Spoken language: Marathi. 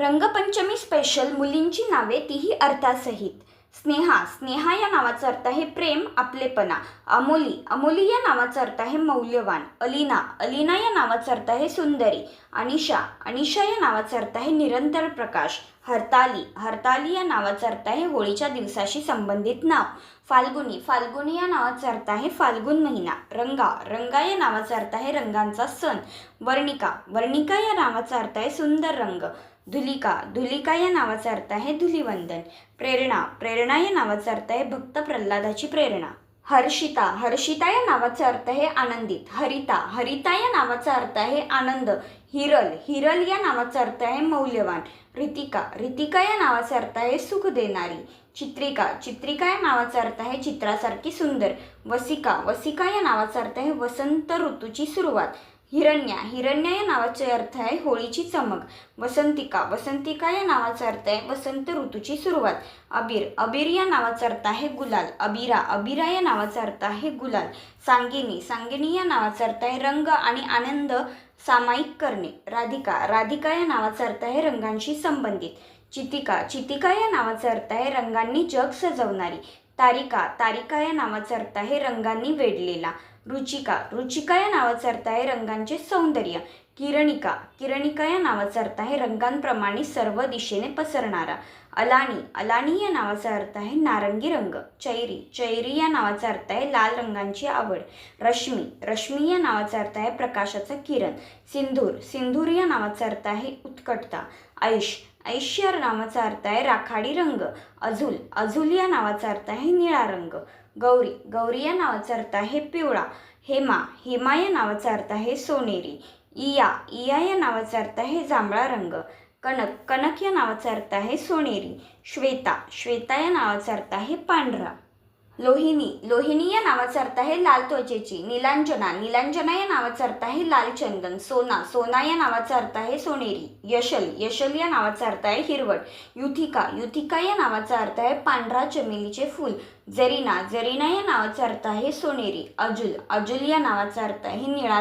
रंगपंचमी स्पेशल मुलींची नावे तीही अर्थासहित. स्नेहा, स्नेहा या नावाचा अर्थ आहे प्रेम, आपलेपणा. अमोली, अमोली या नावाचा अर्थ आहे मौल्यवान. अलीना, अलीना या नावाचा अर्थ आहे सुंदरी. अनिशा, अनिशा या नावाचा अर्थ आहे निरंतर प्रकाश. हरताली, हरताली या नावाचा अर्थ आहे होळीच्या दिवसाशी संबंधित नाव. फाल्गुनी, फाल्गुनी या नावाचा अर्थ आहे फाल्गुन महिना. रंगा, रंगा या नावाचा अर्थ आहे रंगांचा सण. वर्णिका, वर्णिका या नावाचा अर्थ आहे सुंदर रंग. धुलिका, धुलिका या नावाचा अर्थ आहे धुलिवंदन. प्रेरणा, प्रेरणा या नावाचा अर्थ आहे भक्त प्रल्हादाची प्रेरणा. हर्षिता, हर्षिता या नावाचा अर्थ आहे आनंदित. हरिता, हरिता या नावाचा अर्थ आहे आनंद. हिरल, हिरल या नावाचा अर्थ आहे मौल्यवान. रितिका, रितिका या नावाचा अर्थ आहे सुख देणारी. चित्रिका, चित्रिका या नावाचा अर्थ आहे चित्रासारखी सुंदर. वसिका, वसिका या नावाचा अर्थ आहे वसंत ऋतूची सुरुवात. हिरण्या, हिरण्या या नावाचे अर्थ आहे होळीची चमक. वसंतिका, वसंतिका या नावाचा अर्थ आहे वसंत ऋतूची सुरुवात. अबीर, अबीर या नावाचा अर्थ आहे गुलाल. अबीरा, अबीरा या नावाचा अर्थ आहे गुलाल. सांगिनी, सांगिनी या नावाचा अर्थ आहे रंग आणि आनंद सामायिक करणे. राधिका, राधिका या नावाचा अर्थ आहे रंगांशी संबंधित. चितिका, चितिका या नावाचा अर्थ आहे रंगांनी जग सजवणारी. तारिका, तारिका या नावाचा अर्थ आहे रंगांनी वेढलेला. रुचिका, रुचिका या नावाचा अर्थ आहे रंगांचे सौंदर्य. किरणिका, किरणिका या नावाचा अर्थ आहे रंगांप्रमाणे सर्व दिशेने पसरणारा. अलानी, अलानी या नावाचा अर्थ आहे नारंगी रंग. चैरी, चैरी या नावाचा अर्थ आहे लाल रंगांची आवड. रश्मी, रश्मी या नावाचा अर्थ आहे प्रकाशाचा किरण. सिंदूर, सिंदूर या नावाचा अर्थ आहे उत्कटता. ऐश, ऐश या नावाचा अर्थ आहे राखाडी रंग. अझुल, अझुल या नावाचा अर्थ आहे निळा रंग. गौरी, गौरी या नावाचा अर्थ आहे पिवळा. हेमा, हेमा या नावाचा अर्थ आहे सोनेरी. इया, इया या नावाचा अर्थ आहे जांभळा रंग. कनक, कनक या नावाचा अर्थ आहे सोनेरी. श्वेता, श्वेता या नावाचा अर्थ आहे पांढरा. लोहिनी, लोहिनी या नावाचा अर्थ आहे लाल त्वचेची. नीलांजना, नीलांजना या नावाचा अर्थ आहे लाल चंदन. सोना, सोना या नावाचा अर्थ आहे सोनेरी. यशल, यशल या नावाचा अर्थ आहे हिरवट. युथिका, युथिका या नावाचा अर्थ आहे पांढरा चमेलीचे फूल. जरीना, जरीना या नावाचा अर्थ आहे सोनेरी. अजुल, अजुल या नावाचा अर्थ आहे निळा रंग.